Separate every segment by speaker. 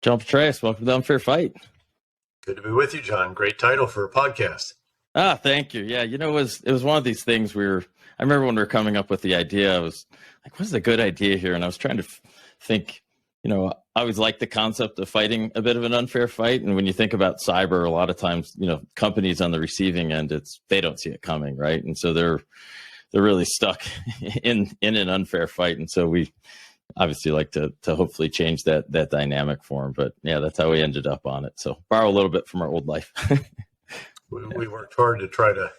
Speaker 1: John Petraeus, welcome to Unfair Fight.
Speaker 2: Good to be with you, John. Great title for a podcast.
Speaker 1: Thank you. Yeah, it was one of these things I remember when we were coming up with the idea, I was like, what's a good idea here? And I was trying to think, I always like the concept of fighting a bit of an unfair fight. And when you think about cyber, a lot of times, companies on the receiving end, they don't see it coming, right? And so they're really stuck in an unfair fight. And so we obviously like to hopefully change that dynamic for them. But yeah, that's how we ended up on it. So borrow a little bit from our old life.
Speaker 2: We worked hard to try to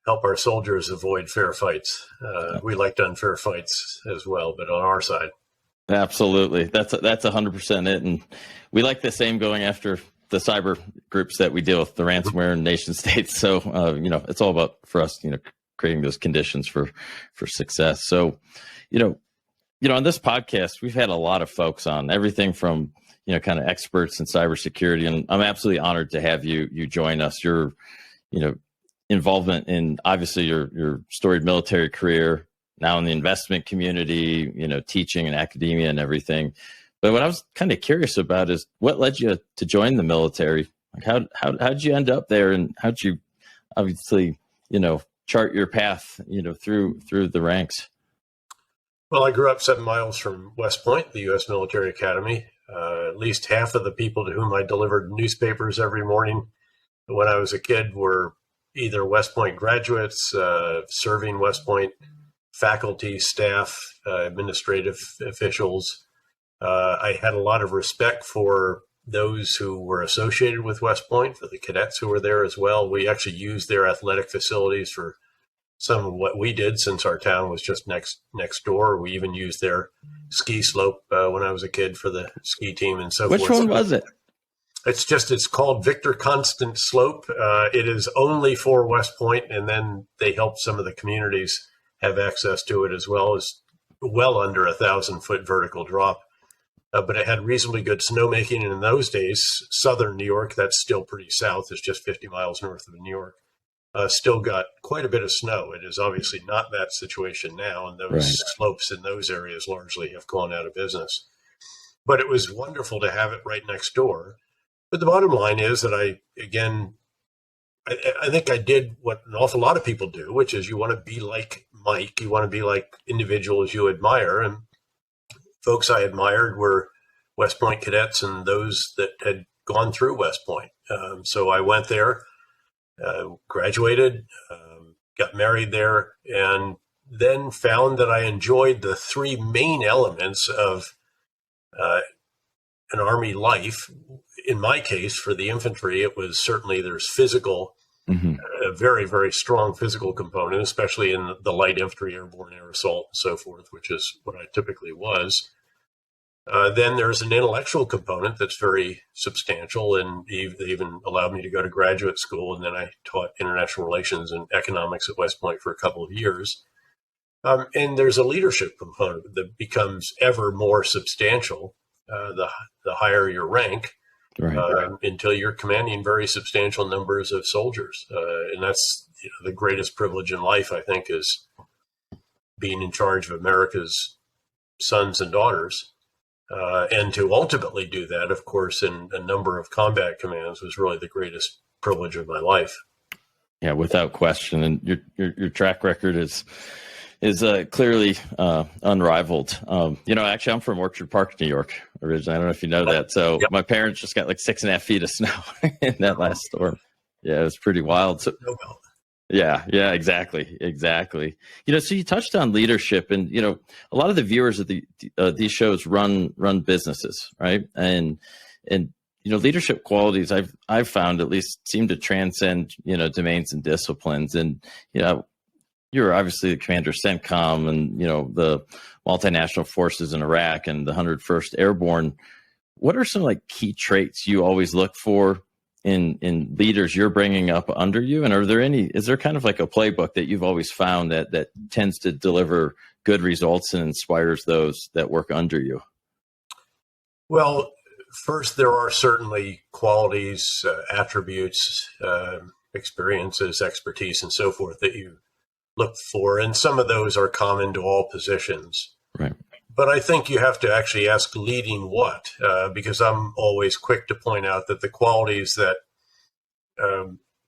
Speaker 2: help our soldiers avoid fair fights. We liked unfair fights as well, but on our side.
Speaker 1: Absolutely. That's 100% it. And we like the same going after the cyber groups that we deal with, the ransomware and nation states. So, it's all about for us, creating those conditions for success. So, on this podcast, we've had a lot of folks on, everything from, kind of experts in cybersecurity. And I'm absolutely honored to have you join us. Your, involvement in obviously your storied military career, now in the investment community, teaching and academia and everything. But what I was kind of curious about is what led you to join the military? Like how did you end up there, and how'd you obviously, chart your path, through the ranks?
Speaker 2: Well, I grew up 7 miles from West Point, the U.S. Military Academy. At least half of the people to whom I delivered newspapers every morning when I was a kid were either West Point graduates, serving West Point faculty, staff, administrative officials. I had a lot of respect for those who were associated with West Point, for the cadets who were there as well. We actually used their athletic facilities for some of what we did, since our town was just next door. We even used their ski slope when I was a kid for the ski team and so forth.
Speaker 1: Which one was it?
Speaker 2: It's called Victor Constant Slope. It is only for West Point, and then they help some of the communities have access to it as well. As well under 1,000-foot vertical drop. But it had reasonably good snowmaking. And in those days, southern New York, that's still pretty south, it's just 50 miles north of New York, still got quite a bit of snow. It is obviously not that situation now, and those slopes in those areas largely have gone out of business. But it was wonderful to have it right next door. But the bottom line is that I think I did what an awful lot of people do, which is you want to be like Mike. You want to be like individuals you admire. And folks I admired were West Point cadets and those that had gone through West Point. So I went there, graduated, got married there, and then found that I enjoyed the 3 main elements of an Army life. In my case, for the infantry, it was certainly there's physical, a very, very strong physical component, especially in the light infantry, airborne, air assault, and so forth, which is what I typically was. Then there's an intellectual component that's very substantial, and they even allowed me to go to graduate school, and then I taught international relations and economics at West Point for a couple of years. And there's a leadership component that becomes ever more substantial the higher your rank. Until you're commanding very substantial numbers of soldiers. And that's the greatest privilege in life, I think, is being in charge of America's sons and daughters. And to ultimately do that, of course, in a number of combat commands was really the greatest privilege of my life.
Speaker 1: Yeah, without question. And your track record is clearly unrivaled. Actually, I'm from Orchard Park, New York, originally. I don't know if you know that. So my parents just got like 6.5 feet of snow in that last storm. Yeah, it was pretty wild. So, yeah, exactly. So you touched on leadership, and a lot of the viewers of these shows run businesses, right? And leadership qualities I've found at least seem to transcend domains and disciplines, and you're obviously the commander of CENTCOM and, the multinational forces in Iraq and the 101st Airborne. What are some key traits you always look for in leaders you're bringing up under you? And is there kind of a playbook that you've always found that tends to deliver good results and inspires those that work under you?
Speaker 2: Well, first, there are certainly qualities, attributes, experiences, expertise, and so forth that you look for, and some of those are common to all positions.
Speaker 1: Right.
Speaker 2: but I think you have to actually ask leading what, because I'm always quick to point out that the qualities that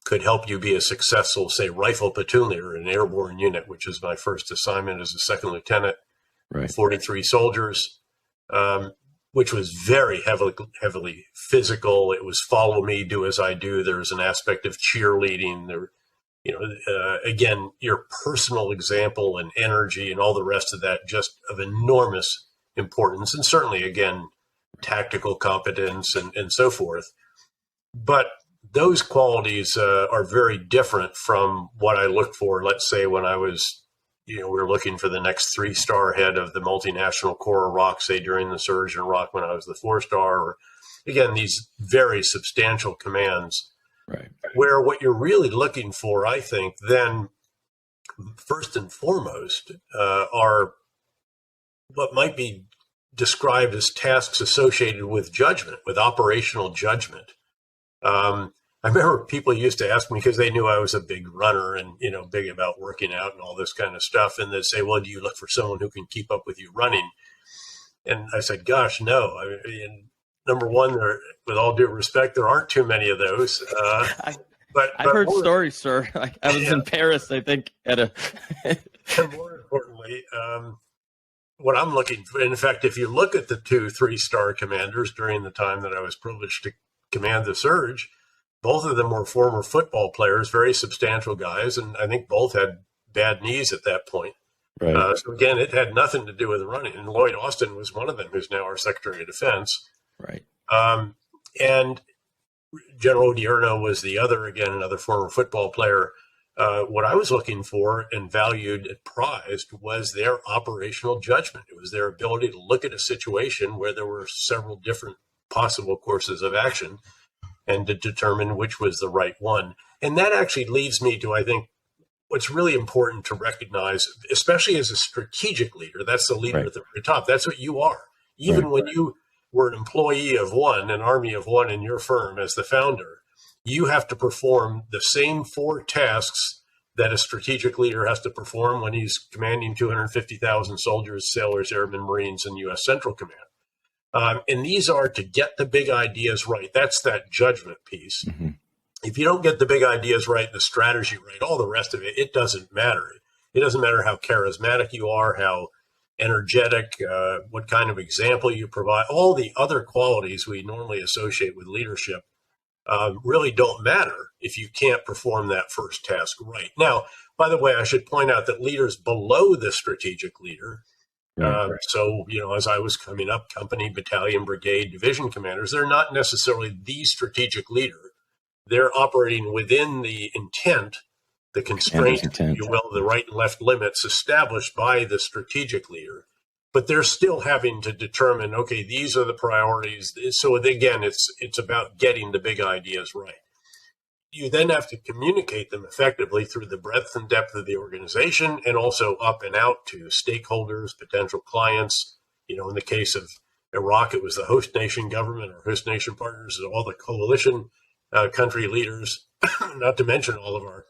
Speaker 2: could help you be a successful, say, rifle platoon leader in an airborne unit, which is my first assignment as a second lieutenant,
Speaker 1: Right.
Speaker 2: 43 soldiers, which was very heavily physical. It was follow me, do as I do. There was an aspect of cheerleading. There, again, your personal example and energy and all the rest of that, just of enormous importance. And certainly, again, tactical competence and so forth. But those qualities are very different from what I looked for, let's say, when I was, we were looking for the next 3-star head of the multinational Corps of Iraq, say during the surge in Iraq when I was the 4-star, or again, these very substantial commands.
Speaker 1: Right.
Speaker 2: Where what you're really looking for, I think, then first and foremost, are what might be described as tasks associated with judgment, with operational judgment. I remember people used to ask me, because they knew I was a big runner and, big about working out and all this kind of stuff. And they'd say, well, do you look for someone who can keep up with you running? And I said, gosh, no. I mean, number one, with all due respect, there aren't too many of those. But
Speaker 1: I've heard stories, sir. I was in Paris, I think, at a.
Speaker 2: And more importantly, what I'm looking for, in fact, if you look at the 2 3-star commanders during the time that I was privileged to command the surge, both of them were former football players, very substantial guys, and I think both had bad knees at that point.
Speaker 1: Right.
Speaker 2: So again, it had nothing to do with running. And Lloyd Austin was one of them, who's now our Secretary of Defense.
Speaker 1: Right.
Speaker 2: And General Odierno was the other, again, another former football player. What I was looking for and valued and prized was their operational judgment. It was their ability to look at a situation where there were several different possible courses of action and to determine which was the right one. And that actually leads me to, I think, what's really important to recognize, especially as a strategic leader. That's the leader at the very top. That's what you are. Even when you were an employee of one, an army of one in your firm as the founder, you have to perform the same 4 tasks that a strategic leader has to perform when he's commanding 250,000 soldiers, sailors, airmen, Marines, and U.S. Central Command. And these are to get the big ideas right. That's that judgment piece. Mm-hmm. If you don't get the big ideas right, the strategy right, all the rest of it, it doesn't matter. It doesn't matter how charismatic you are, how energetic, what kind of example you provide. All the other qualities we normally associate with leadership really don't matter if you can't perform that first task right. Now, by the way, I should point out that leaders below the strategic leader, so, as I was coming up, company, battalion, brigade, division commanders, they're not necessarily the strategic leader. They're operating within the intent, the constraint, if you will, the right and left limits established by the strategic leader. But they're still having to determine, okay, these are the priorities. So again, it's about getting the big ideas right. You then have to communicate them effectively through the breadth and depth of the organization and also up and out to stakeholders, potential clients. In the case of Iraq, it was the host nation government or host nation partners, all the coalition country leaders, not to mention all of our,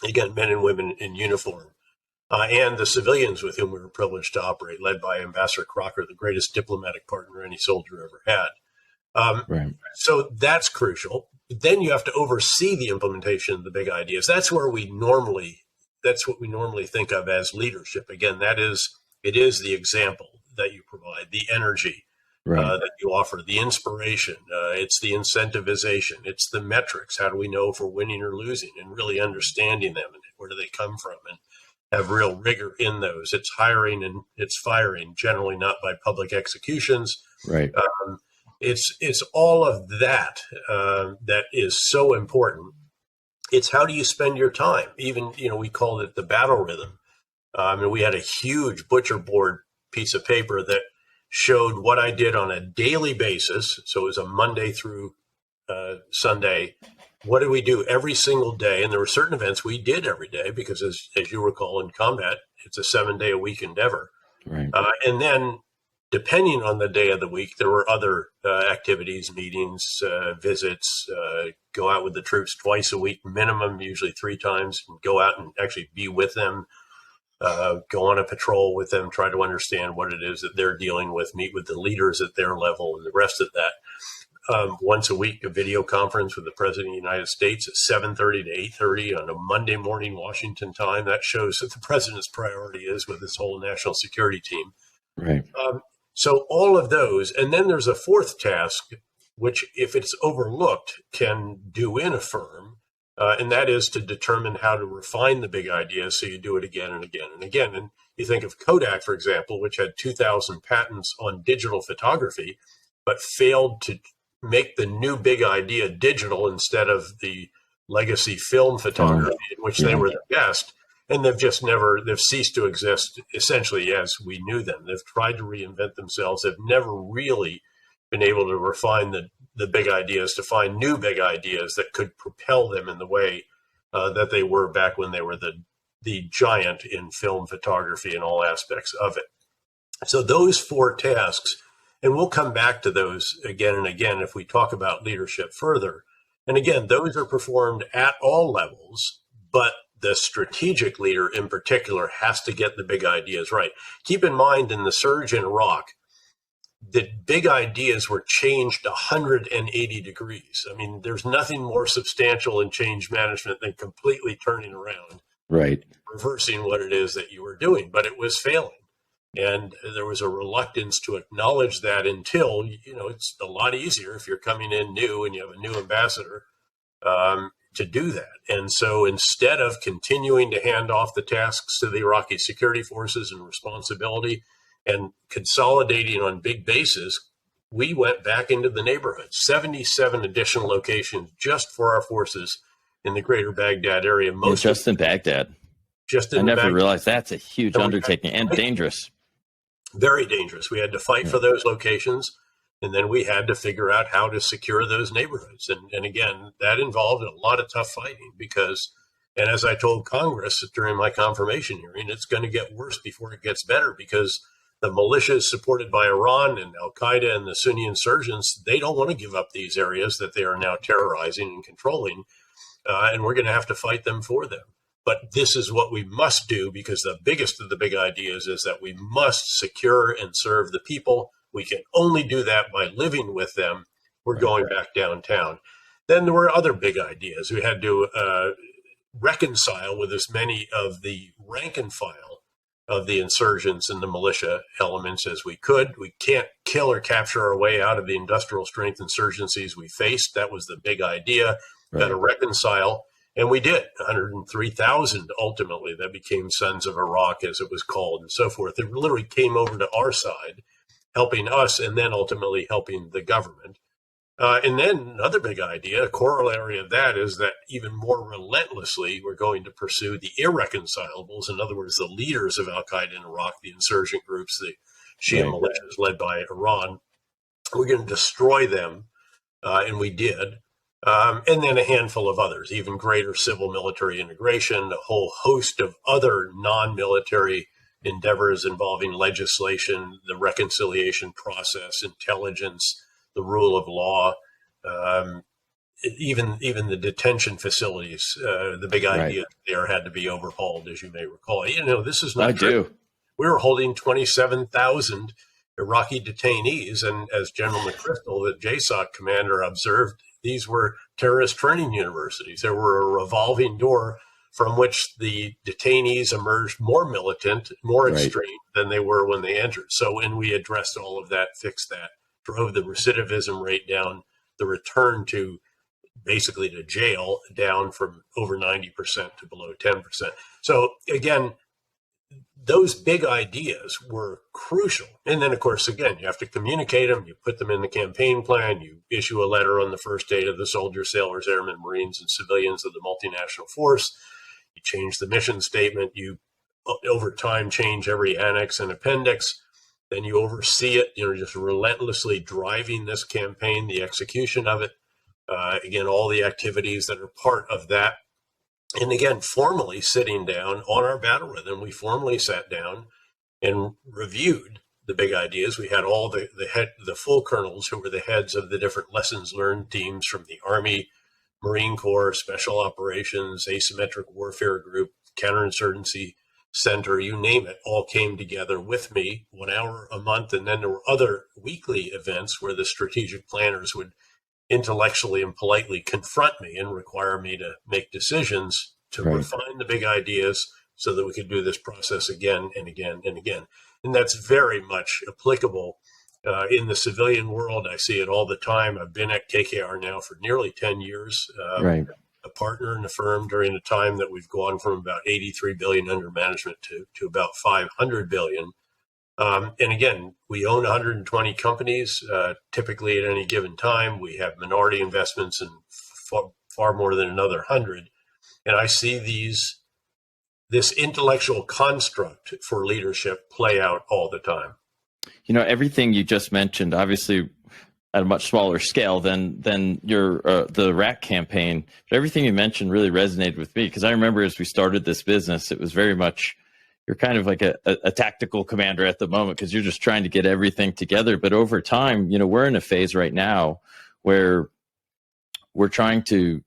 Speaker 2: again, men and women in uniform, and the civilians with whom we were privileged to operate, led by Ambassador Crocker, the greatest diplomatic partner any soldier ever had. So that's crucial. Then you have to oversee the implementation of the big ideas. That's what we normally think of as leadership. Again, it is the example that you provide, the energy that you offer, the inspiration. It's the incentivization. It's the metrics. How do we know if we're winning or losing, and really understanding them and where do they come from, and have real rigor in those. It's hiring and it's firing, generally not by public executions. Right. It's all of that that is so important. It's how do you spend your time? Even, we called it the battle rhythm. And we had a huge butcher board piece of paper that showed what I did on a daily basis. So it was a Monday through Sunday. What did we do every single day? And there were certain events we did every day because, as you recall, in combat, it's a 7-day-a-week endeavor. Right. And then, depending on the day of the week, there were other activities, meetings, visits, go out with the troops twice a week, minimum, usually 3 times, and go out and actually be with them. go on a patrol with them, try to understand what it is that they're dealing with, meet with the leaders at their level, and the rest of that. Once a week, a video conference with the President of the United States at 7:30 to 8:30 on a Monday morning Washington time. That shows that the President's priority is with this whole national security team.
Speaker 1: Right.
Speaker 2: So all of those. And then there's a fourth task, which if it's overlooked, can do in a firm. And that is to determine how to refine the big ideas so you do it again and again and again. And you think of Kodak, for example, which had 2,000 patents on digital photography, but failed to make the new big idea digital instead of the legacy film photography, in which they were the best. And they've ceased to exist essentially as we knew them. They've tried to reinvent themselves. They've never really been able to refine the big ideas, to find new big ideas that could propel them in the way that they were back when they were the giant in film photography and all aspects of it. So those four tasks, and we'll come back to those again and again if we talk about leadership further. And again, those are performed at all levels, but the strategic leader in particular has to get the big ideas right. Keep in mind, in the surge in Iraq, the big ideas were changed 180 degrees. I mean, there's nothing more substantial in change management than completely turning around,
Speaker 1: right,
Speaker 2: reversing what it is that you were doing, but it was failing. And there was a reluctance to acknowledge that until, it's a lot easier if you're coming in new and you have a new ambassador to do that. And so instead of continuing to hand off the tasks to the Iraqi security forces and responsibility and consolidating on big bases, we went back into the neighborhood, 77 additional locations just for our forces in the greater Baghdad area.
Speaker 1: Just in Baghdad. I never realized that's a huge undertaking and dangerous.
Speaker 2: Very dangerous. We had to fight for those locations, and then we had to figure out how to secure those neighborhoods. And again, that involved a lot of tough fighting because, and as I told Congress during my confirmation hearing, it's going to get worse before it gets better because the militias supported by Iran and Al-Qaeda and the Sunni insurgents, they don't want to give up these areas that they are now terrorizing and controlling, and we're going to have to fight them for them. But this is what we must do because the biggest of the big ideas is that we must secure and serve the people. We can only do that by living with them. We're going back downtown. Then there were other big ideas. We had to reconcile with as many of the rank and file of the insurgents and the militia elements as we could. We can't kill or capture our way out of the industrial strength insurgencies we faced. That was the big idea. Got to reconcile. And we did. 103,000 ultimately that became Sons of Iraq, as it was called, and so forth. It literally came over to our side, helping us and then ultimately helping the government. And then another big idea, a corollary of that, is that even more relentlessly, we're going to pursue the irreconcilables. In other words, the leaders of Al-Qaeda in Iraq, the insurgent groups, the Shia militias led by Iran. We're going to destroy them, and we did. And then a handful of others, even greater civil-military integration, a whole host of other non-military endeavors involving legislation, the reconciliation process, intelligence, the rule of law, even the detention facilities. The big idea there had to be overhauled, as you may recall. This is not
Speaker 1: I do.
Speaker 2: We were holding 27,000 Iraqi detainees, and as General McChrystal, the JSOC commander, observed, these were terrorist training universities. There were a revolving door from which the detainees emerged more militant, more extreme than they were when they entered. So when we addressed all of that, fixed that, drove the recidivism rate down, the return to basically to jail down from over 90% to below 10%. So again, those big ideas were crucial. And then, of course, again, you have to communicate them. You put them in the campaign plan. You issue a letter on the first day to the soldiers, sailors, airmen, Marines, and civilians of the multinational force. You change the mission statement. You, over time, change every annex and appendix. Then you oversee it, just relentlessly driving this campaign, the execution of it. Again, all the activities that are part of that. And again, formally sitting down on our battle rhythm, we formally sat down and reviewed the big ideas. We had all the full colonels who were the heads of the different lessons learned teams from the Army, Marine Corps, Special Operations, Asymmetric Warfare Group, Counterinsurgency center, you name it, all came together with me 1 hour a month. And then there were other weekly events where the strategic planners would intellectually and politely confront me and require me to make decisions to refine the big ideas so that we could do this process again and again and again. And that's very much applicable in the civilian world. I see it all the time. I've been at KKR now for nearly 10 years, a partner in the firm during the time that we've gone from about 83 billion under management to about 500 billion. And again, we own 120 companies, typically at any given time. We have minority investments in far more than another 100. And I see this intellectual construct for leadership play out all the time.
Speaker 1: You know, everything you just mentioned, obviously at a much smaller scale than your the RAC campaign, but everything you mentioned really resonated with me, because I remember as we started this business, it was very much, you're kind of like a tactical commander at the moment because you're just trying to get everything together. But over time, you know, we're in a phase right now where we're trying to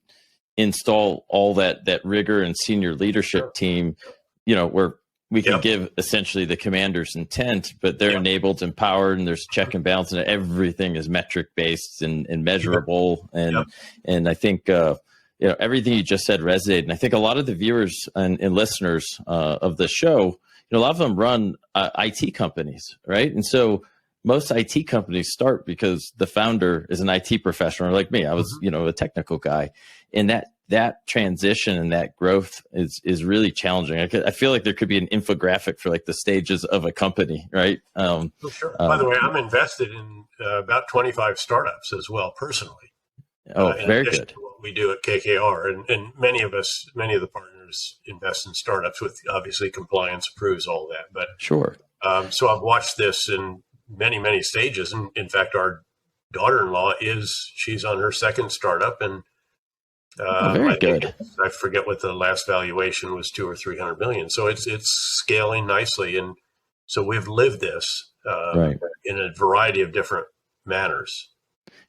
Speaker 1: install all that rigor and senior leadership team, you know, where we can give essentially the commander's intent, but they're enabled, empowered, and there's check and balance, and everything is metric based and measurable. And I think, you know, everything you just said resonated. And I think a lot of the viewers and listeners of the show, you know, a lot of them run IT companies, right? And so most IT companies start because the founder is an IT professional like me. I was, you know, a technical guy, and that transition and that growth is really challenging. I feel like there could be an infographic for like the stages of a company, right?
Speaker 2: Sure. By the way, I'm invested in about 25 startups as well, personally.
Speaker 1: Very good.
Speaker 2: What we do at KKR, and many of the partners invest in startups with, obviously, compliance approves all that. But
Speaker 1: sure.
Speaker 2: So I've watched this in many stages, and in fact, our daughter-in-law she's on her second startup, and
Speaker 1: very good.
Speaker 2: I forget what the last valuation was, 200 or 300 million. So it's scaling nicely, and so we've lived this in a variety of different manners.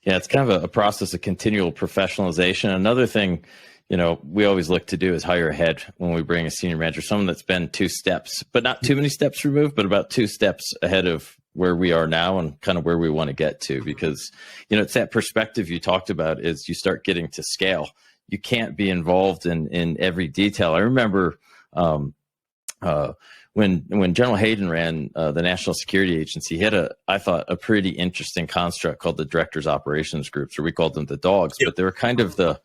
Speaker 1: Yeah, it's kind of a process of continual professionalization. Another thing, you know, we always look to do is hire ahead when we bring a senior manager, someone that's been 2 steps, but not too many steps removed, but about 2 steps ahead of where we are now and kind of where we want to get to. Because, you know, it's that perspective you talked about, is you start getting to scale. You can't be involved in every detail. I remember when General Hayden ran the National Security Agency, he had I thought a pretty interesting construct called the Directors Operations Groups, or we called them the dogs, but they were kind of the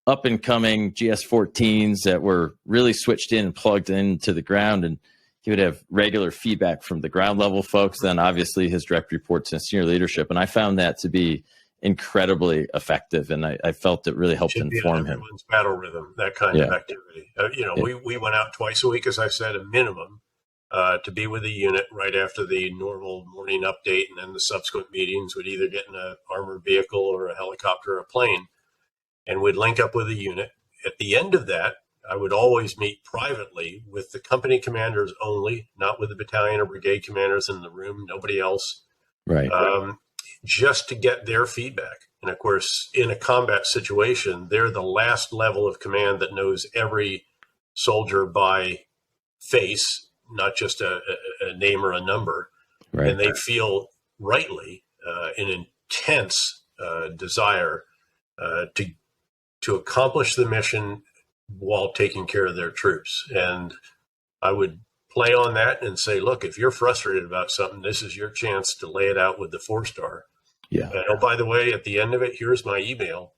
Speaker 1: up and coming GS-14s that were really switched in and plugged into the ground. And he would have regular feedback from the ground level folks, then obviously his direct reports and senior leadership. And I found that to be incredibly effective, and I felt it really helped inform him.
Speaker 2: Everyone's battle rhythm, that kind of activity. You know, we went out twice a week, as I said, a minimum, to be with the unit right after the normal morning update, and then the subsequent meetings would either get in an armored vehicle or a helicopter or a plane, and we'd link up with the unit. At the end of that, I would always meet privately with the company commanders only, not with the battalion or brigade commanders in the room, nobody else.
Speaker 1: Right.
Speaker 2: Just to get their feedback. And of course, in a combat situation, they're the last level of command that knows every soldier by face, not just a name or a number. Right. And they feel rightly an intense desire to accomplish the mission while taking care of their troops. And I would play on that and say, look, if you're frustrated about something, this is your chance to lay it out with the 4-star.
Speaker 1: Yeah.
Speaker 2: And, oh, by the way, at the end of it, here's my email.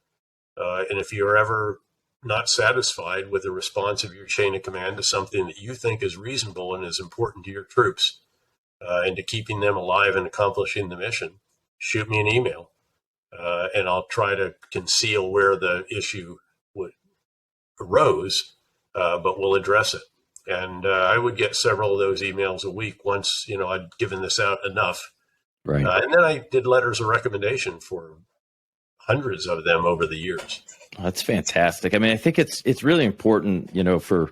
Speaker 2: And if you're ever not satisfied with the response of your chain of command to something that you think is reasonable and is important to your troops and to keeping them alive and accomplishing the mission, shoot me an email. And I'll try to conceal where the issue arose, but we'll address it. And I would get several of those emails a week once, you know, I'd given this out enough.
Speaker 1: Right.
Speaker 2: And then I did letters of recommendation for hundreds of them over the years.
Speaker 1: That's fantastic. I mean, I think it's really important, you know, for,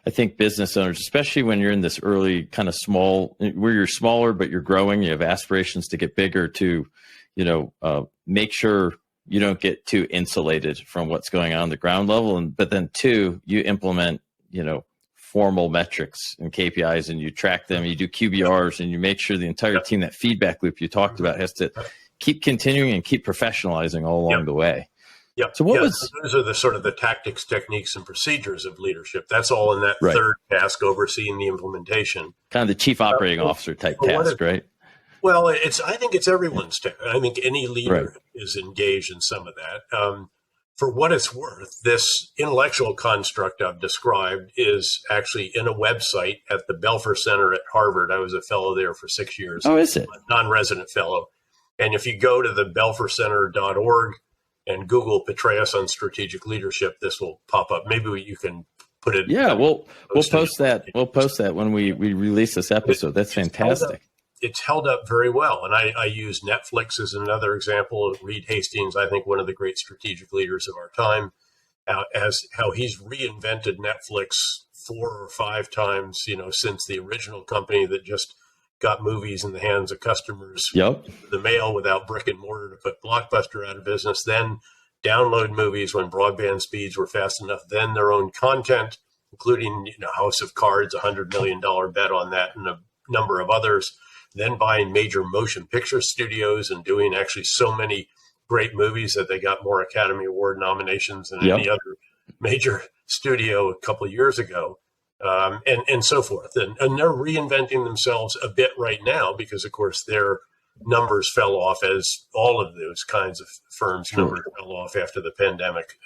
Speaker 1: I think, business owners, especially when you're in this early kind of small, where you're smaller, but you're growing, you have aspirations to get bigger, to, you know, make sure you don't get too insulated from what's going on the ground level. But then 2, you implement, you know, formal metrics and KPIs, and you track them, you do QBRs, and you make sure the entire team, that feedback loop you talked about, has to keep continuing and keep professionalizing all along the way.
Speaker 2: Yep.
Speaker 1: So
Speaker 2: those are the sort of the tactics, techniques, and procedures of leadership. That's all in that third task, overseeing the implementation.
Speaker 1: Kind of the chief operating officer type task, right?
Speaker 2: Well, I think it's everyone's task. I think any leader is engaged in some of that. For what it's worth, this intellectual construct I've described is actually in a website at the Belfer Center at Harvard. I was a fellow there for 6 years.
Speaker 1: Oh, is it?
Speaker 2: A non-resident fellow. And if you go to the belfercenter.org and Google Petraeus on strategic leadership, this will pop up. Maybe you can put it.
Speaker 1: Yeah, we'll post that. We'll post that when we release this episode. That's fantastic.
Speaker 2: It's held up very well. And I use Netflix as another example. Reed Hastings, I think one of the great strategic leaders of our time, as how he's reinvented Netflix 4 or 5 times, since the original company that just got movies in the hands of customers, the mail without brick and mortar to put Blockbuster out of business, then download movies when broadband speeds were fast enough, then their own content, including House of Cards, $100 million bet on that, and a number of others, then buying major motion picture studios and doing actually so many great movies that they got more Academy Award nominations than any other major studio a couple of years ago. And so forth. And they're reinventing themselves a bit right now because, of course, their numbers fell off, as all of those kinds of firms' numbers fell off after the pandemic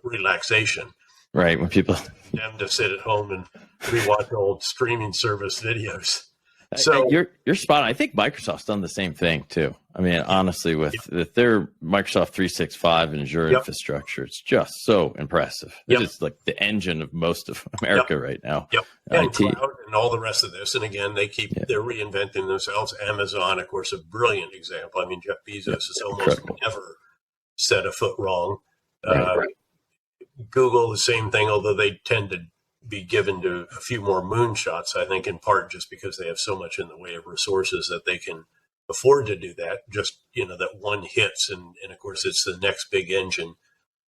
Speaker 2: relaxation.
Speaker 1: Right, when people...
Speaker 2: them to sit at home and rewatch old streaming service videos. So
Speaker 1: you're spot on. I think Microsoft's done the same thing too. I mean, honestly, with their Microsoft 365 and Azure infrastructure, it's just so impressive. It is like the engine of most of America right now.
Speaker 2: And cloud and all the rest of this. And again, they're reinventing themselves. Amazon, of course, a brilliant example. I mean, Jeff Bezos has almost never set a foot wrong. Google, the same thing, although they tend to be given to a few more moonshots, I think, in part just because they have so much in the way of resources that they can afford to do that. Just, that one hits, and of course, it's the next big engine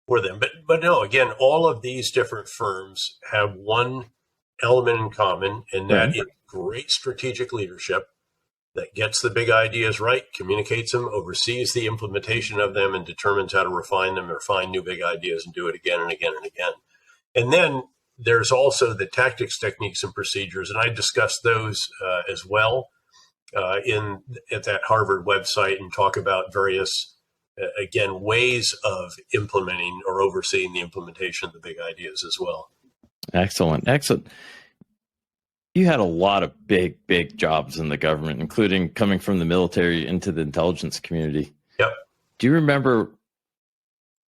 Speaker 2: for them. But no, again, all of these different firms have one element in common, and that is great strategic leadership that gets the big ideas right, communicates them, oversees the implementation of them, and determines how to refine them or find new big ideas and do it again and again and again. And then there's also the tactics, techniques, and procedures, and I discussed those as well at that Harvard website, and talk about various, again, ways of implementing or overseeing the implementation of the big ideas as well.
Speaker 1: Excellent. You had a lot of big jobs in the government, including coming from the military into the intelligence community.
Speaker 2: Yep.
Speaker 1: Do you remember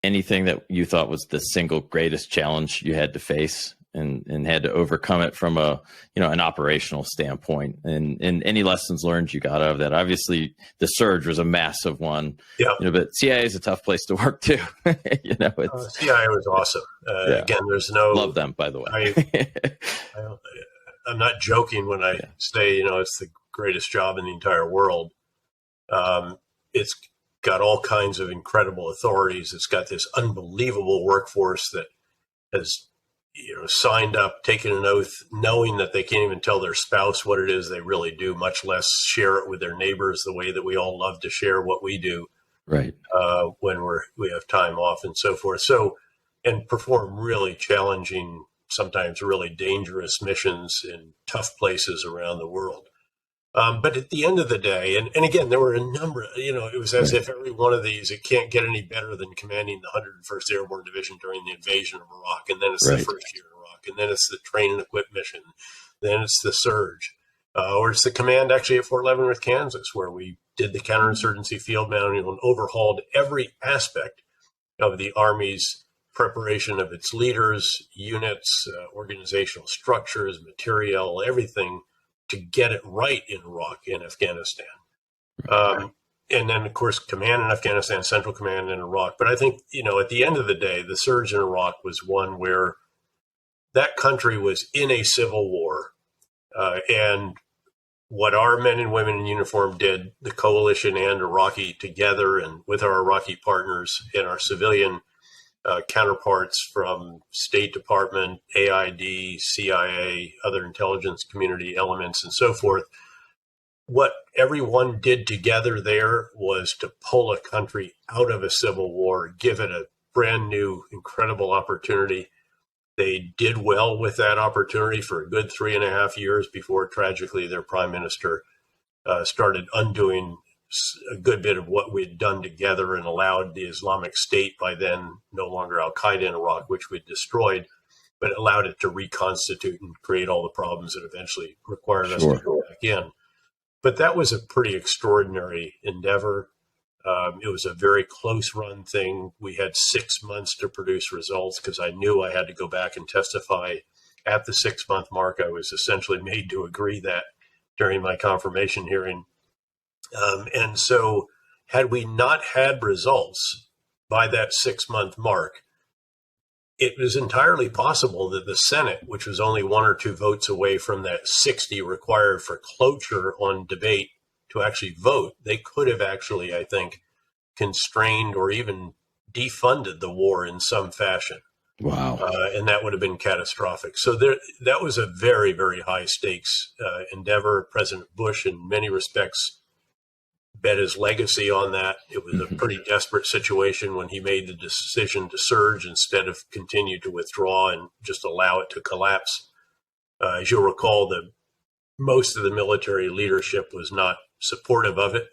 Speaker 1: anything that you thought was the single greatest challenge you had to face and had to overcome it from an operational standpoint, and any lessons learned you got out of that? Obviously the surge was a massive one, but CIA is a tough place to work too.
Speaker 2: CIA was awesome. Again, there's no,
Speaker 1: love them, by the way.
Speaker 2: I'm not joking when I say, it's the greatest job in the entire world. It's got all kinds of incredible authorities. It's got this unbelievable workforce that has, signed up, taken an oath, knowing that they can't even tell their spouse what it is they really do, much less share it with their neighbors the way that we all love to share what we do.
Speaker 1: Right.
Speaker 2: When we have time off and so forth. So, and perform really challenging, sometimes really dangerous missions in tough places around the world. But at the end of the day, and again, there were a number, it was as if every one of these, it can't get any better than commanding the 101st Airborne Division during the invasion of Iraq. And then it's the first year in Iraq. And then it's the train and equip mission. Then it's the surge. Or it's the command actually at Fort Leavenworth, Kansas, where we did the counterinsurgency field mounting and overhauled every aspect of the Army's preparation of its leaders, units, organizational structures, material, everything, to get it right in Iraq and Afghanistan. And then, of course, command in Afghanistan, central command in Iraq. But I think, at the end of the day, the surge in Iraq was one where that country was in a civil war. And what our men and women in uniform did, the coalition and Iraqi together, and with our Iraqi partners and our civilian counterparts from State Department, AID, CIA, other intelligence community elements, and so forth. What everyone did together there was to pull a country out of a civil war, give it a brand new, incredible opportunity. They did well with that opportunity for a good 3.5 years before, tragically, their prime minister started undoing a good bit of what we'd done together and allowed the Islamic State, by then no longer Al-Qaeda in Iraq, which we'd destroyed, but allowed it to reconstitute and create all the problems that eventually required us to go back in. But that was a pretty extraordinary endeavor. It was a very close run thing. We had 6 months to produce results because I knew I had to go back and testify at the 6-month mark. I was essentially made to agree that during my confirmation hearing. And so had we not had results by that 6-month mark, it was entirely possible that the Senate, which was only 1 or 2 votes away from that 60 required for cloture on debate to actually vote, they could have actually, I think, constrained or even defunded the war in some fashion.
Speaker 1: Wow.
Speaker 2: And that would have been catastrophic. So that was a very, very high stakes endeavor. President Bush, in many respects, bet his legacy on that. It was a pretty desperate situation when he made the decision to surge instead of continue to withdraw and just allow it to collapse. As you'll recall, most of the military leadership was not supportive of it.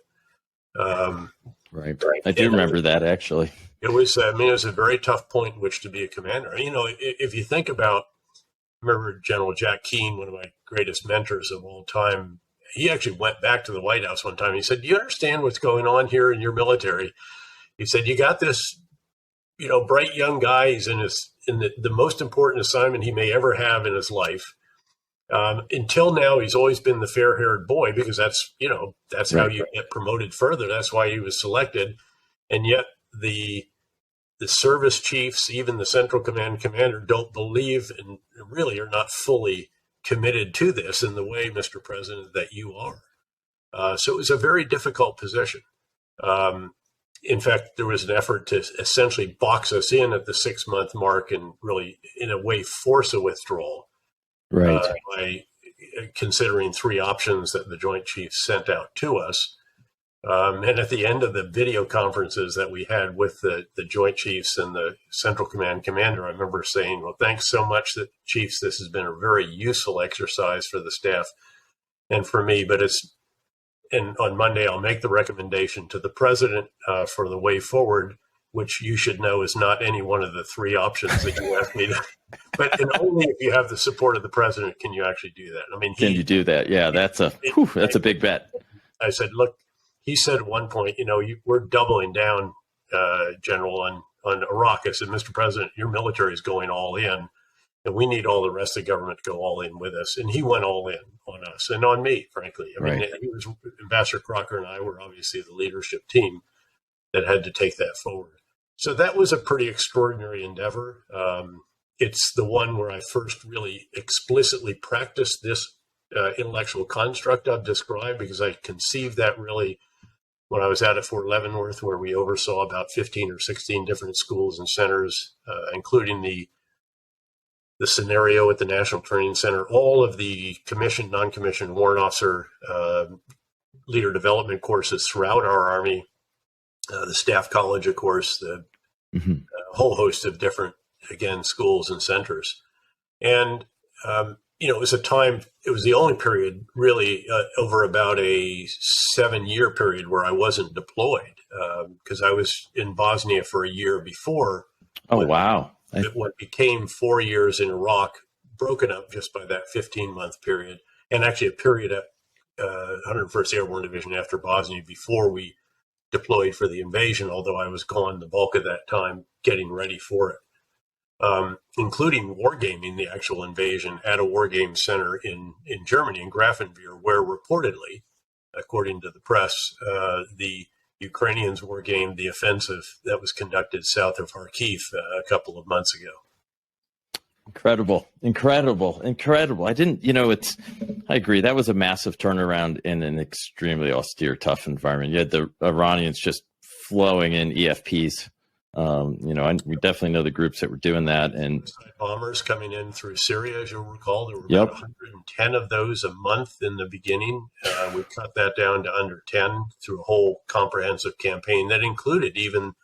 Speaker 1: Right. I do remember that, actually.
Speaker 2: It was, it was a very tough point in which to be a commander. You know, if you think about, I remember General Jack Keane, one of my greatest mentors of all time. He actually went back to the White House one time. He said, "Do you understand what's going on here in your military?" He said, "You got this, bright young guy. He's in the most important assignment he may ever have in his life. Until now, he's always been the fair-haired boy because that's how you get promoted further. That's why he was selected. And yet the service chiefs, even the Central Command commander, don't believe and really are not fully committed to this in the way, Mr. President, that you are." So it was a very difficult position. In fact, there was an effort to essentially box us in at the 6-month mark and really, in a way, force a withdrawal.
Speaker 1: Right.
Speaker 2: By considering 3 options that the Joint Chiefs sent out to us. And at the end of the video conferences that we had with the Joint Chiefs and the Central Command commander, I remember saying, "Well, thanks so much, Chiefs. This has been a very useful exercise for the staff and for me. But and on Monday, I'll make the recommendation to the president for the way forward, which you should know is not any one of the 3 options that you asked me to." But only if you have the support of the president can you actually do that. I mean,
Speaker 1: can you do that? Yeah, that's a big bet.
Speaker 2: I said, "Look," he said at one point, "We're doubling down, General, on Iraq." I said, "Mr. President, your military is going all in, and we need all the rest of the government to go all in with us." And he went all in on us and on me, frankly. I mean, Ambassador Crocker and I were obviously the leadership team that had to take that forward. So that was a pretty extraordinary endeavor. It's the one where I first really explicitly practiced this intellectual construct I've described, because I conceived that really when I was out at Fort Leavenworth, where we oversaw about 15 or 16 different schools and centers, including the scenario at the National Training Center, all of the commissioned, non-commissioned warrant officer leader development courses throughout our Army, the Staff College, of course, the whole host of different, again, schools and centers. And, it was it was the only period really over about a 7-year period where I wasn't deployed, because I was in Bosnia for a year before.
Speaker 1: Oh, wow.
Speaker 2: What became 4 years in Iraq, broken up just by that 15-month period, and actually a period at 101st Airborne Division after Bosnia before we deployed for the invasion, although I was gone the bulk of that time getting ready for it, including wargaming the actual invasion at a wargame center in Germany, in Grafenwehr, where reportedly, according to the press, the Ukrainians wargamed the offensive that was conducted south of Kharkiv a couple of months ago.
Speaker 1: Incredible. I didn't, I agree. That was a massive turnaround in an extremely austere, tough environment. You had the Iranians just flowing in EFPs We definitely know the groups that were doing that. And
Speaker 2: bombers coming in through Syria, as you'll recall, there were
Speaker 1: yep.
Speaker 2: about 110 of those a month in the beginning. We cut that down to under 10 through a whole comprehensive campaign that included even,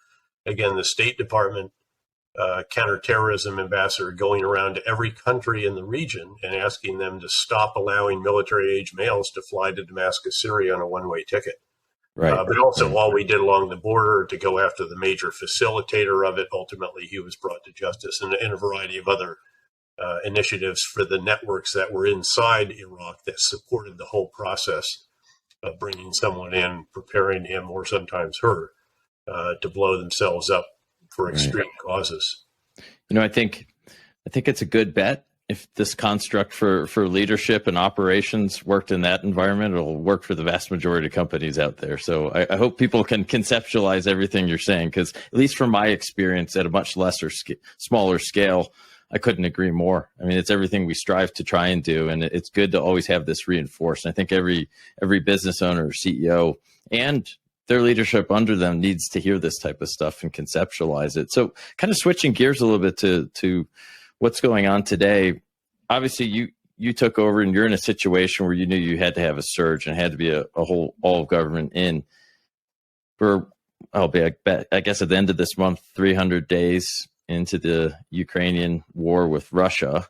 Speaker 2: again, the State Department counterterrorism ambassador going around to every country in the region and asking them to stop allowing military-age males to fly to Damascus, Syria on a one-way ticket.
Speaker 1: Right.
Speaker 2: But also all we did along the border to go after the major facilitator of it. Ultimately, he was brought to justice, and a variety of other initiatives for the networks that were inside Iraq that supported the whole process of bringing someone in, preparing him or sometimes her to blow themselves up for extreme causes.
Speaker 1: I think it's a good bet. If this construct for leadership and operations worked in that environment, it'll work for the vast majority of companies out there. So I hope people can conceptualize everything you're saying, because at least from my experience at a much smaller scale, I couldn't agree more. I mean, it's everything we strive to try and do, and it's good to always have this reinforced. And I think every business owner, CEO, and their leadership under them needs to hear this type of stuff and conceptualize it. So kind of switching gears a little bit to what's going on today. Obviously, you took over and you're in a situation where you knew you had to have a surge and had to be a whole all of government in. I guess at the end of this month, 300 days into the Ukrainian war with Russia,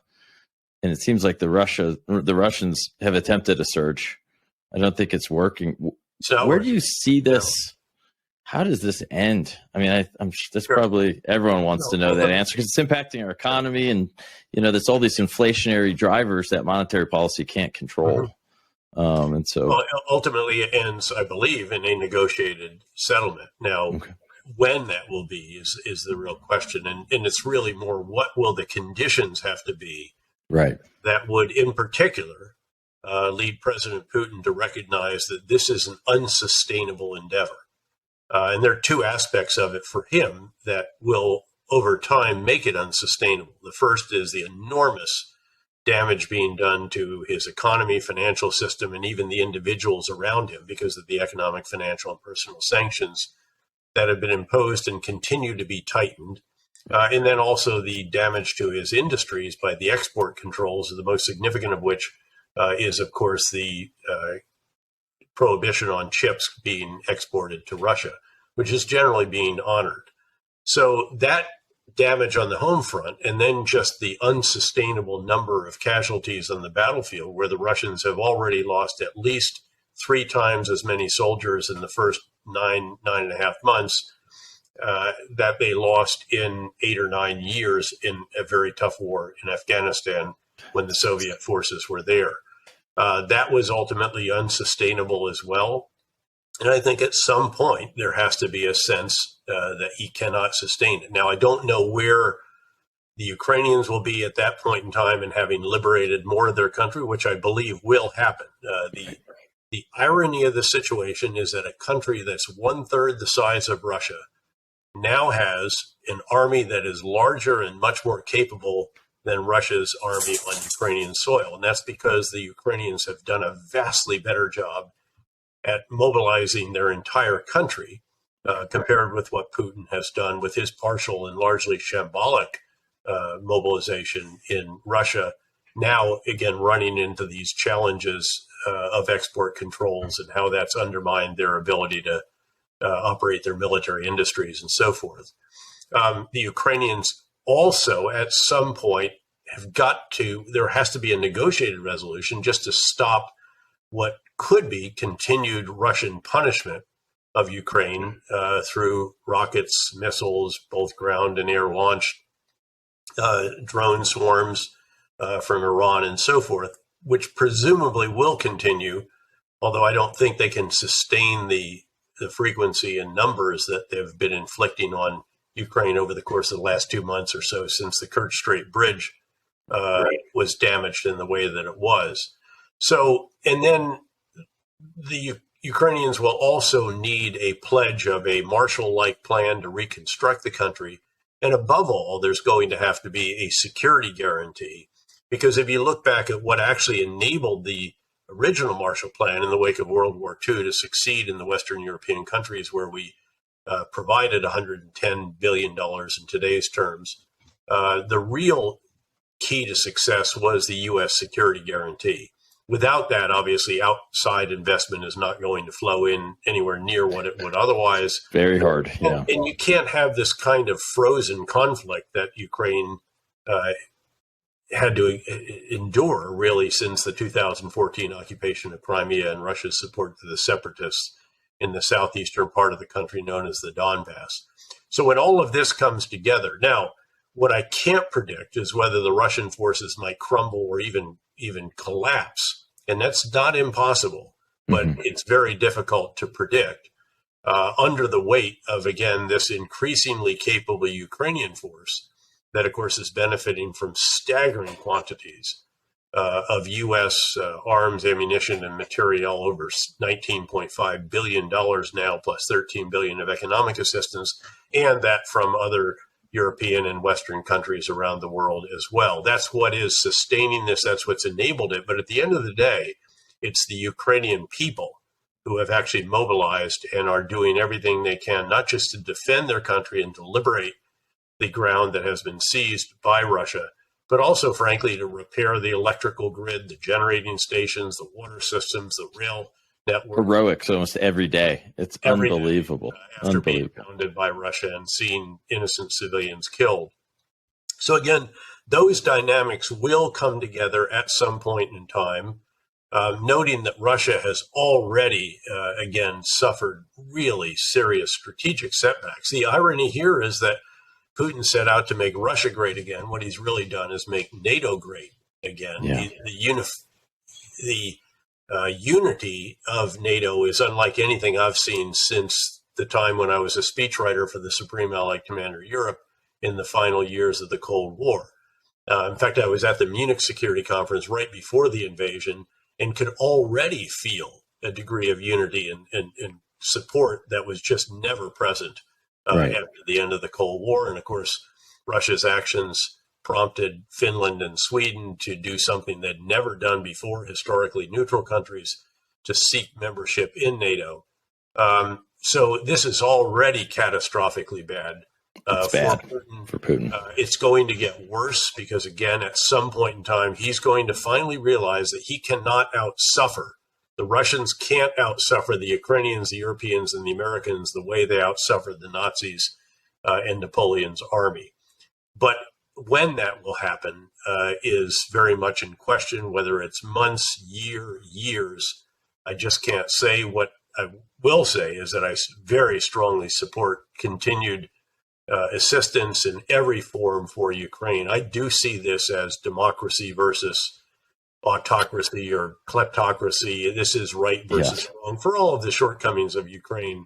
Speaker 1: and it seems like the Russians have attempted a surge. I don't think it's working. So where do you see this? How does this end? I mean, I'm that's probably everyone wants to know that answer, because it's impacting our economy, and there's all these inflationary drivers that monetary policy can't control. And so,
Speaker 2: ultimately, it ends, I believe, in a negotiated settlement. Now, when that will be is the real question, and it's really more what will the conditions have to be,
Speaker 1: right? That
Speaker 2: would, in particular, lead President Putin to recognize that this is an unsustainable endeavor. And there are two aspects of it for him that will, over time, make it unsustainable. The first is the enormous damage being done to his economy, financial system, and even the individuals around him because of the economic, financial, and personal sanctions that have been imposed and continue to be tightened. And then also the damage to his industries by the export controls, the most significant of which is, of course, the prohibition on chips being exported to Russia, which is generally being honored. So that damage on the home front, and then just the unsustainable number of casualties on the battlefield, where the Russians have already lost at least 3 times as many soldiers in the first nine and a half months that they lost in 8 or 9 years in a very tough war in Afghanistan when the Soviet forces were there. That was ultimately unsustainable as well. And I think at some point there has to be a sense that he cannot sustain it. Now, I don't know where the Ukrainians will be at that point in time and having liberated more of their country, which I believe will happen. The irony of the situation is that a country that's 1/3 the size of Russia now has an army that is larger and much more capable than Russia's army on Ukrainian soil. And that's because the Ukrainians have done a vastly better job at mobilizing their entire country compared with what Putin has done with his partial and largely shambolic mobilization in Russia. Now, again, running into these challenges of export controls and how that's undermined their ability to operate their military industries and so forth. The Ukrainians also, at some point, there has to be a negotiated resolution just to stop what could be continued Russian punishment of Ukraine through rockets, missiles, both ground and air launched, drone swarms from Iran and so forth, which presumably will continue, although I don't think they can sustain the frequency and numbers that they've been inflicting on Ukraine over the course of the last 2 months or so since the Kerch Strait Bridge was damaged in the way that it was. So, and then the Ukrainians will also need a pledge of a Marshall-like plan to reconstruct the country. And above all, there's going to have to be a security guarantee. Because if you look back at what actually enabled the original Marshall Plan in the wake of World War II to succeed in the Western European countries where we provided $110 billion in today's terms. The real key to success was the U.S. security guarantee. Without that, obviously, outside investment is not going to flow in anywhere near what it would otherwise.
Speaker 1: Very hard, yeah.
Speaker 2: And you can't have this kind of frozen conflict that Ukraine had to endure, really, since the 2014 occupation of Crimea and Russia's support to the separatists in the southeastern part of the country known as the Donbass. So when all of this comes together, now, what I can't predict is whether the Russian forces might crumble or even collapse. And that's not impossible, but it's very difficult to predict under the weight of, again, this increasingly capable Ukrainian force that, of course, is benefiting from staggering quantities of U.S. arms, ammunition, and material, over $19.5 billion now, plus $13 billion of economic assistance, and that from other European and Western countries around the world as well. That's what is sustaining this. That's what's enabled it. But at the end of the day, it's the Ukrainian people who have actually mobilized and are doing everything they can, not just to defend their country and to liberate the ground that has been seized by Russia, but also, frankly, to repair the electrical grid, the generating stations, the water systems, the rail network.
Speaker 1: Heroics almost every day. It's unbelievable.
Speaker 2: After being pounded by Russia and seeing innocent civilians killed. So again, those dynamics will come together at some point in time, noting that Russia has already, again, suffered really serious strategic setbacks. The irony here is that Putin set out to make Russia great again. What he's really done is make NATO great again.
Speaker 1: Yeah.
Speaker 2: The unity of NATO is unlike anything I've seen since the time when I was a speechwriter for the Supreme Allied Commander Europe in the final years of the Cold War. In fact, I was at the Munich Security Conference right before the invasion and could already feel a degree of unity and support that was just never present after the end of the Cold War. And of course, Russia's actions prompted Finland and Sweden to do something they'd never done before, historically neutral countries, to seek membership in NATO. So this is already catastrophically bad.
Speaker 1: It's bad for Putin.
Speaker 2: It's going to get worse because, again, at some point in time, he's going to finally realize that he cannot outsuffer. The Russians can't outsuffer the Ukrainians, the Europeans, and the Americans the way they outsuffered the Nazis and Napoleon's army. But when that will happen is very much in question, whether it's months, years. I just can't say. What I will say is that I very strongly support continued assistance in every form for Ukraine. I do see this as democracy versus autocracy or kleptocracy. This is right versus wrong for all of the shortcomings of Ukraine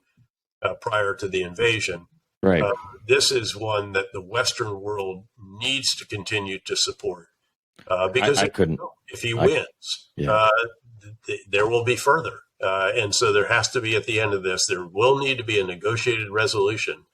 Speaker 2: prior to the invasion.
Speaker 1: Right.
Speaker 2: This is one that the Western world needs to continue to support because if he wins, there will be further. And so there has to be, at the end of this, there will need to be a negotiated resolution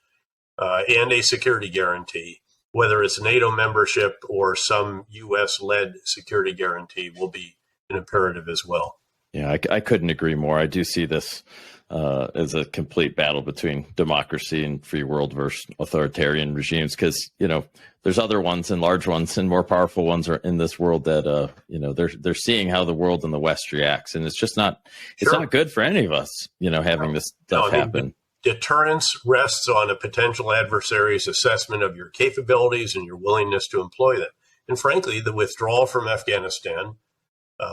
Speaker 2: and a security guarantee, whether it's NATO membership or some U.S.-led security guarantee will be an imperative as well.
Speaker 1: Yeah, I couldn't agree more. I do see this as a complete battle between democracy and free world versus authoritarian regimes, because, you know, there's other ones and large ones and more powerful ones are in this world that, you know, they're seeing how the world in the West reacts. And it's just not, it's not good for any of us, you know, having this stuff happen.
Speaker 2: Deterrence rests on a potential adversary's assessment of your capabilities and your willingness to employ them. And frankly, the withdrawal from Afghanistan,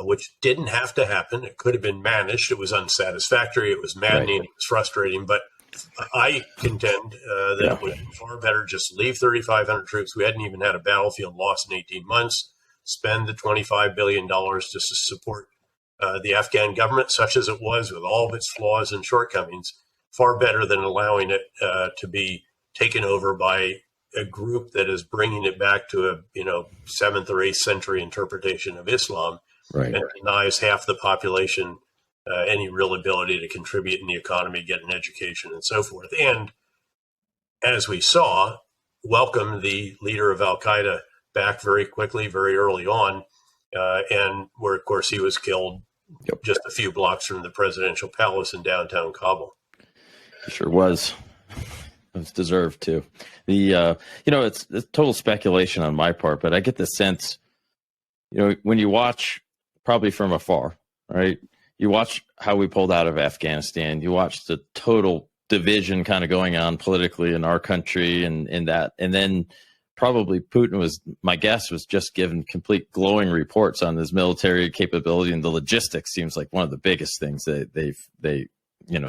Speaker 2: which didn't have to happen, it could have been managed. It was unsatisfactory. It was maddening. Right. It was frustrating. But I contend that it would be far better just leave 3,500 troops. We hadn't even had a battlefield loss in 18 months. Spend the $25 billion just to support the Afghan government, such as it was, with all of its flaws and shortcomings. Far better than allowing it to be taken over by a group that is bringing it back to a 7th or 8th century interpretation of Islam, and denies half the population any real ability to contribute in the economy, get an education, and so forth. And as we saw, welcome the leader of Al Qaeda back very quickly, very early on, and where, of course, he was killed just a few blocks from the presidential palace in downtown Kabul.
Speaker 1: Sure was. It's deserved too. It's total speculation on my part, but I get the sense, when you watch probably from afar, right? You watch how we pulled out of Afghanistan. You watch the total division kind of going on politically in our country and in that. And then probably Putin my guess was just given complete glowing reports on his military capability, and the logistics seems like one of the biggest things that they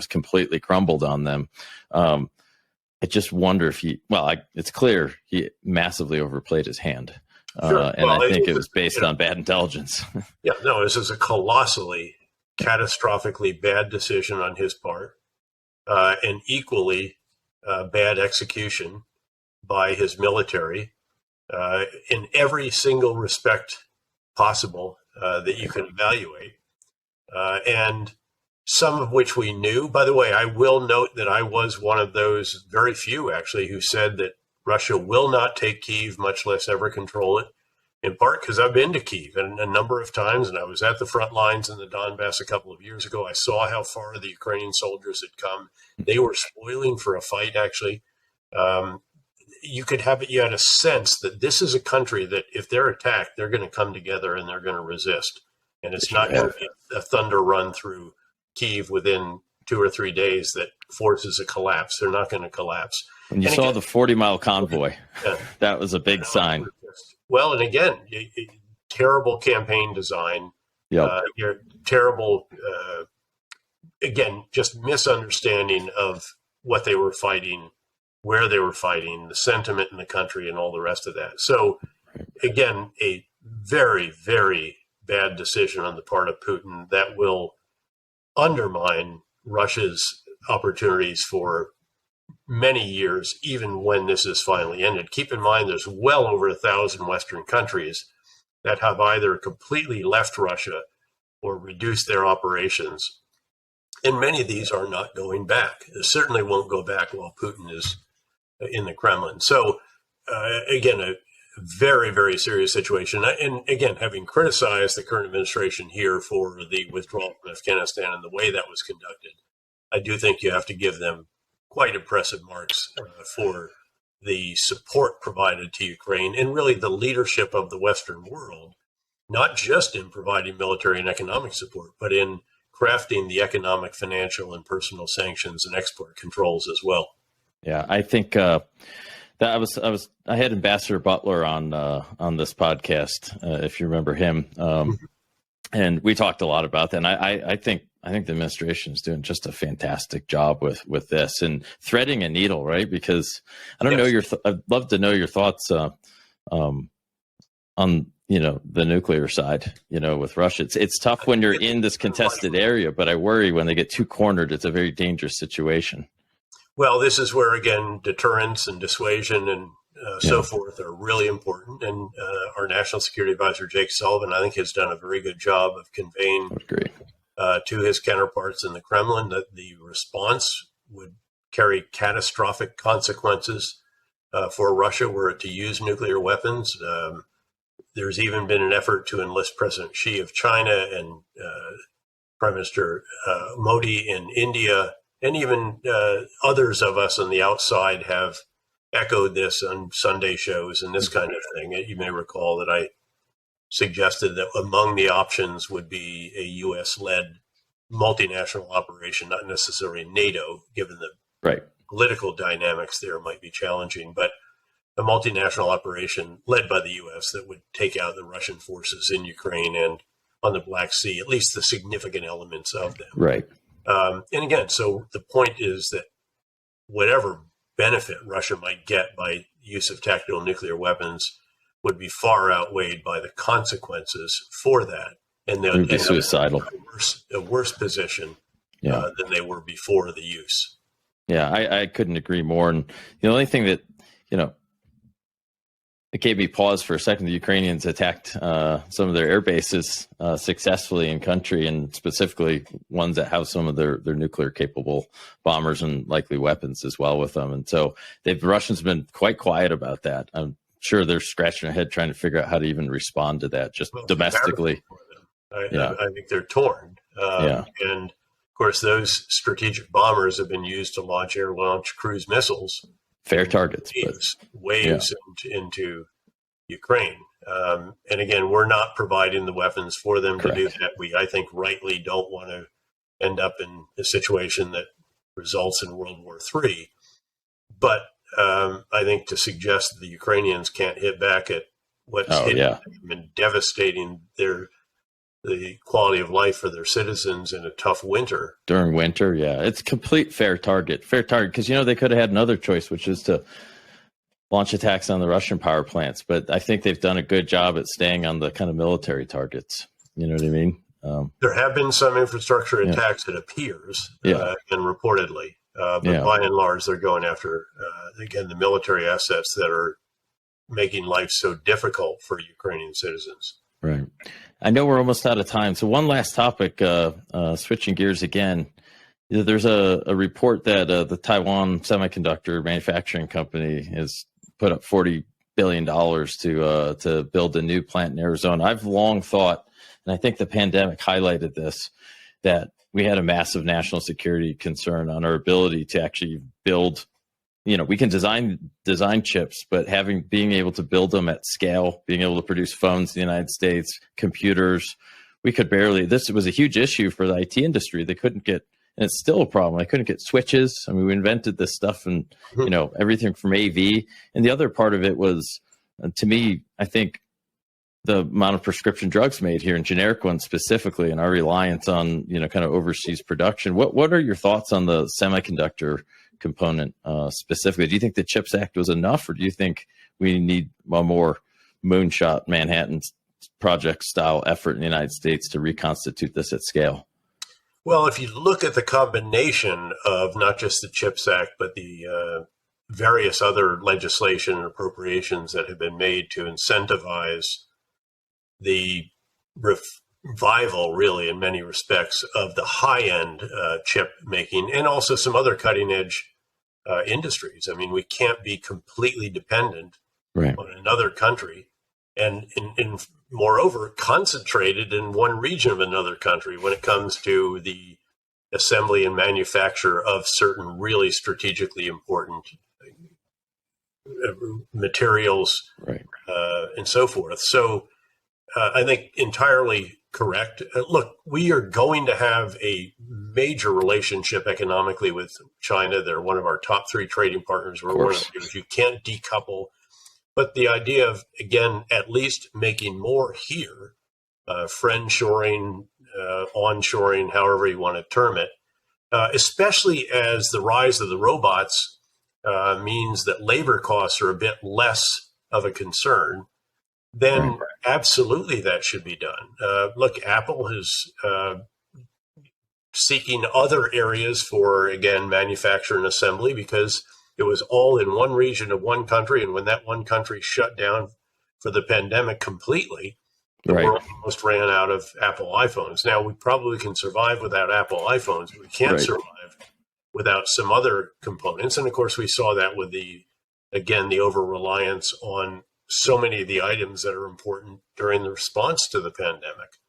Speaker 1: completely crumbled on them. I just wonder if it's clear he massively overplayed his hand.
Speaker 2: Sure.
Speaker 1: And I think it was based on bad intelligence.
Speaker 2: Yeah, no, this is a colossally, catastrophically bad decision on his part, and equally bad execution by his military in every single respect possible that you can evaluate. And some of which we knew. By the way, I will note that I was one of those very few, actually, who said that Russia will not take Kyiv, much less ever control it, in part because I've been to Kyiv a number of times, and I was at the front lines in the Donbass a couple of years ago. I saw how far the Ukrainian soldiers had come. They were spoiling for a fight, actually. You had a sense that this is a country that if they're attacked, they're going to come together and they're going to resist. And it's not going to be a thunder run through Kyiv within 2 or 3 days that forces a collapse. They're not going to collapse.
Speaker 1: And you saw the 40-mile convoy.
Speaker 2: Yeah.
Speaker 1: That was a big sign.
Speaker 2: Well, and again, terrible campaign design.
Speaker 1: Yep.
Speaker 2: Terrible, again, just misunderstanding of what they were fighting, where they were fighting, the sentiment in the country, and all the rest of that. So, again, a very, very bad decision on the part of Putin that will undermine Russia's opportunities for many years, even when this is finally ended. Keep in mind, there's well over 1,000 Western countries that have either completely left Russia or reduced their operations. And many of these are not going back. They certainly won't go back while Putin is in the Kremlin. So, again, a very, very serious situation. And again, having criticized the current administration here for the withdrawal from Afghanistan and the way that was conducted, I do think you have to give them quite impressive marks for the support provided to Ukraine and really the leadership of the Western world, not just in providing military and economic support, but in crafting the economic, financial, and personal sanctions and export controls as well.
Speaker 1: Yeah, I think that I had Ambassador Butler on this podcast, if you remember him, and we talked a lot about that. And I think the administration is doing just a fantastic job with this and threading a needle, right? Because I don't know I'd love to know your thoughts on the nuclear side. With Russia, it's tough when you're in this contested area, but I worry when they get too cornered, it's a very dangerous situation.
Speaker 2: Well, this is where, again, deterrence and dissuasion and so forth are really important. And our National Security Advisor, Jake Sullivan, I think has done a very good job of conveying to his counterparts in the Kremlin that the response would carry catastrophic consequences for Russia were it to use nuclear weapons. There's even been an effort to enlist President Xi of China and Prime Minister Modi in India. And even others of us on the outside have echoed this on Sunday shows and this kind of thing. You may recall that I suggested that among the options would be a U.S.-led multinational operation, not necessarily NATO, given the political dynamics there might be challenging, but a multinational operation led by the U.S. that would take out the Russian forces in Ukraine and on the Black Sea, at least the significant elements of them.
Speaker 1: Right.
Speaker 2: And again, so the point is that whatever benefit Russia might get by use of tactical nuclear weapons would be far outweighed by the consequences for that. And they'll be
Speaker 1: suicidal.
Speaker 2: A worse position than they were before the use.
Speaker 1: Yeah, I couldn't agree more. And the only thing that, it gave me pause for a second. The Ukrainians attacked some of their air bases successfully in country, and specifically ones that have some of their nuclear capable bombers and likely weapons as well with them. And so the Russians have been quite quiet about that. I'm sure they're scratching their head trying to figure out how to even respond to that just domestically.
Speaker 2: I think they're torn. And Of course, those strategic bombers have been used to launch air-launched cruise missiles.
Speaker 1: Fair targets.
Speaker 2: Waves into Ukraine. And again, we're not providing the weapons for them to do that. We, I think, rightly don't want to end up in a situation that results in World War III. But I think to suggest that the Ukrainians can't hit back at what's hitting them and devastating the quality of life for their citizens in a tough winter.
Speaker 1: During winter, it's complete fair target. Because, they could have had another choice, which is to launch attacks on the Russian power plants. But I think they've done a good job at staying on the kind of military targets. You know what I mean?
Speaker 2: There have been some infrastructure attacks, it appears, and reportedly. But by and large, they're going after, again, the military assets that are making life so difficult for Ukrainian citizens.
Speaker 1: Right. I know we're almost out of time. So one last topic, switching gears again. There's a report that the Taiwan Semiconductor Manufacturing Company has put up $40 billion to build a new plant in Arizona. I've long thought, and I think the pandemic highlighted this, that we had a massive national security concern on our ability to actually build. We can design chips, but being able to build them at scale, being able to produce phones in the United States, computers, this was a huge issue for the IT industry. They couldn't get, and it's still a problem. They couldn't get switches. I mean, we invented this stuff and, everything from AV. And the other part of it was, to me, I think the amount of prescription drugs made here and generic ones specifically, and our reliance on, kind of overseas production. What are your thoughts on the semiconductor component specifically? Do you think the CHIPS Act was enough, or do you think we need a more moonshot Manhattan Project style effort in the United States to reconstitute this at scale?
Speaker 2: Well, if you look at the combination of not just the CHIPS Act, but the various other legislation and appropriations that have been made to incentivize the revival, really, in many respects, of the high-end chip making and also some other cutting-edge industries. I mean, we can't be completely dependent on another country and moreover, concentrated in one region of another country when it comes to the assembly and manufacture of certain really strategically important materials and so forth. So I think entirely correct. Look, we are going to have a major relationship economically with China. They're one of our top 3 trading partners. We're one of those. You can't decouple. But the idea of, again, at least making more here, friend-shoring, onshoring, however you want to term it, especially as the rise of the robots means that labor costs are a bit less of a concern, then absolutely that should be done. Look, Apple is seeking other areas for, again, manufacture and assembly because it was all in one region of one country. And when that one country shut down for the pandemic completely, the world almost ran out of Apple iPhones. Now, we probably can survive without Apple iPhones, but we can't survive without some other components. And of course, we saw that with the over-reliance on so many of the items that are important during the response to the pandemic.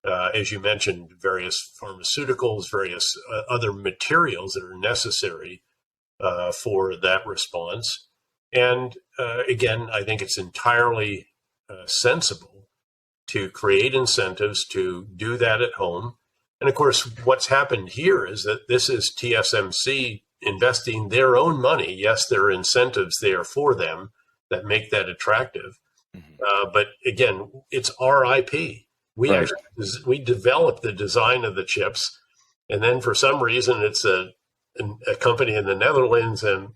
Speaker 2: As you mentioned, various pharmaceuticals, various other materials that are necessary for that response. And again, I think it's entirely sensible to create incentives to do that at home. And of course, what's happened here is that this is TSMC investing their own money. Yes, there are incentives there for them that make that attractive. But again, it's our IP. We developed the design of the chips. And then for some reason, it's a company in the Netherlands and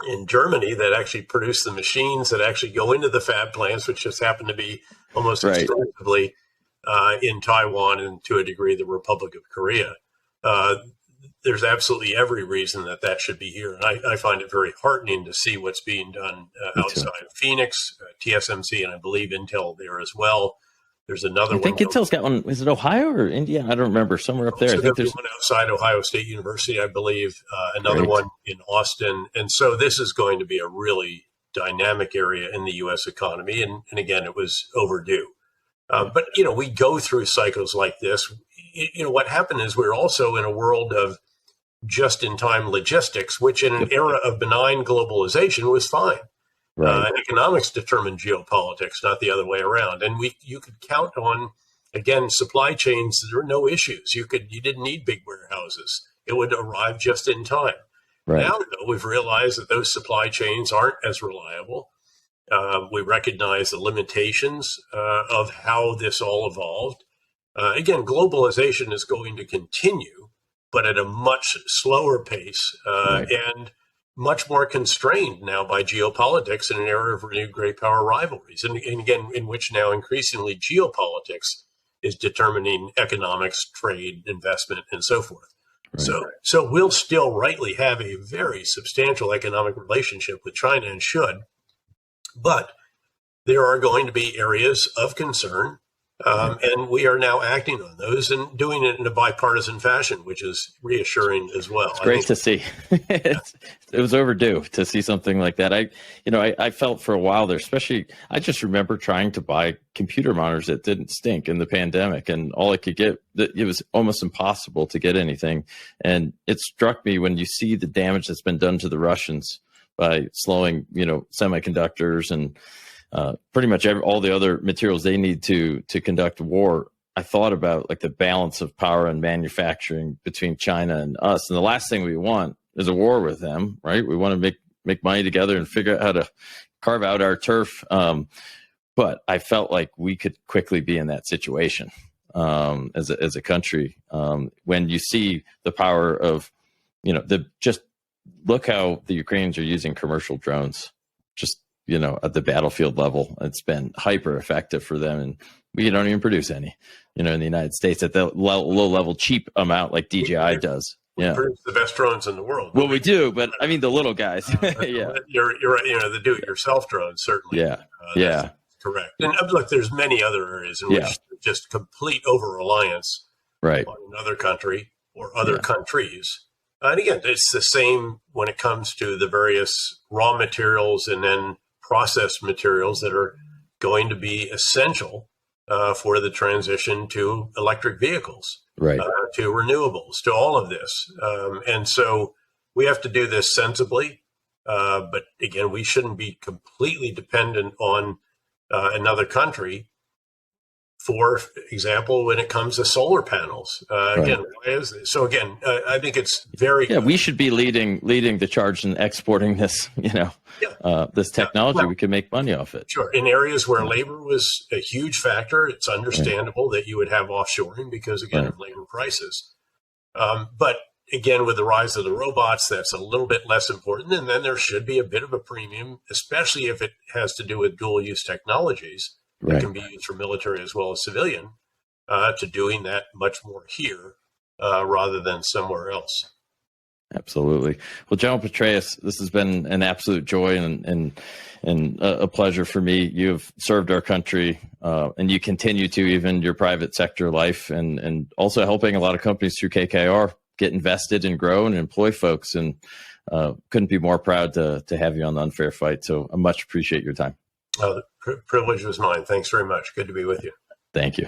Speaker 2: in Germany that actually produce the machines that actually go into the fab plants, which just happen to be almost exclusively in Taiwan and to a degree the Republic of Korea. There's absolutely every reason that should be here. And I find it very heartening to see what's being done outside of Phoenix, TSMC, and I believe Intel there as well. There's another one.
Speaker 1: I think Intel's got one. Is it Ohio or India? I don't remember. Somewhere up there.
Speaker 2: So
Speaker 1: I think there's
Speaker 2: one outside Ohio State University, I believe. Another one in Austin. And so this is going to be a really dynamic area in the U.S. economy. And again, it was overdue. But, we go through cycles like this. What happened is we're also in a world of just-in-time logistics, which in an era of benign globalization was fine.
Speaker 1: Right.
Speaker 2: Economics determined geopolitics, not the other way around. And you could count on, again, supply chains. There were no issues. You didn't need big warehouses. It would arrive just in time.
Speaker 1: Right.
Speaker 2: Now, though, we've realized that those supply chains aren't as reliable. We recognize the limitations of how this all evolved. Again, globalization is going to continue, but at a much slower pace and much more constrained now by geopolitics in an era of renewed great power rivalries. And again, in which now increasingly geopolitics is determining economics, trade, investment, and so forth. Right. So we'll still rightly have a very substantial economic relationship with China and should, but there are going to be areas of concern. And we are now acting on those and doing it in a bipartisan fashion, which is reassuring as well.
Speaker 1: It's great to see. It was overdue to see something like that. I felt for a while there, especially, I just remember trying to buy computer monitors that didn't stink in the pandemic, and all I could get, it was almost impossible to get anything. And it struck me when you see the damage that's been done to the Russians by slowing, semiconductors and pretty much all the other materials they need to conduct war. I thought about like the balance of power and manufacturing between China and us. And the last thing we want is a war with them, right? We want to make money together and figure out how to carve out our turf. But I felt like we could quickly be in that situation as a country. When you see the power of, just look how the Ukrainians are using commercial drones, just at the battlefield level. It's been hyper effective for them, and we don't even produce any, in the United States at the low level, cheap amount like DJI does.
Speaker 2: We produce the best drones in the world.
Speaker 1: Well, we do, but I mean the little guys.
Speaker 2: Yeah, you're right. The do-it-yourself drones certainly.
Speaker 1: Yeah,
Speaker 2: that's correct. And look, there's many other areas in which just complete over-reliance on another country or other countries. And again, it's the same when it comes to the various raw materials and then processed materials that are going to be essential for the transition to electric vehicles, to renewables, to all of this. And so we have to do this sensibly. But again, we shouldn't be completely dependent on another country. For example, when it comes to solar panels, again, why is this? So again, I think it's very
Speaker 1: we should be leading the charge in exporting this, this technology. We can make money off it.
Speaker 2: Sure. In areas where labor was a huge factor, it's understandable that you would have offshoring because, again, of labor prices. But again, with the rise of the robots, that's a little bit less important. And then there should be a bit of a premium, especially if it has to do with dual use technologies. That can be used for military as well as civilian, to doing that much more here rather than somewhere else.
Speaker 1: Absolutely. Well, General Petraeus, this has been an absolute joy and a pleasure for me. You have served our country, and you continue to, even your private sector life, and also helping a lot of companies through KKR get invested and grow and employ folks. And couldn't be more proud to have you on the Unfair Fight. So I much appreciate your time.
Speaker 2: The privilege was mine. Thanks very much. Good to be with you.
Speaker 1: Thank you.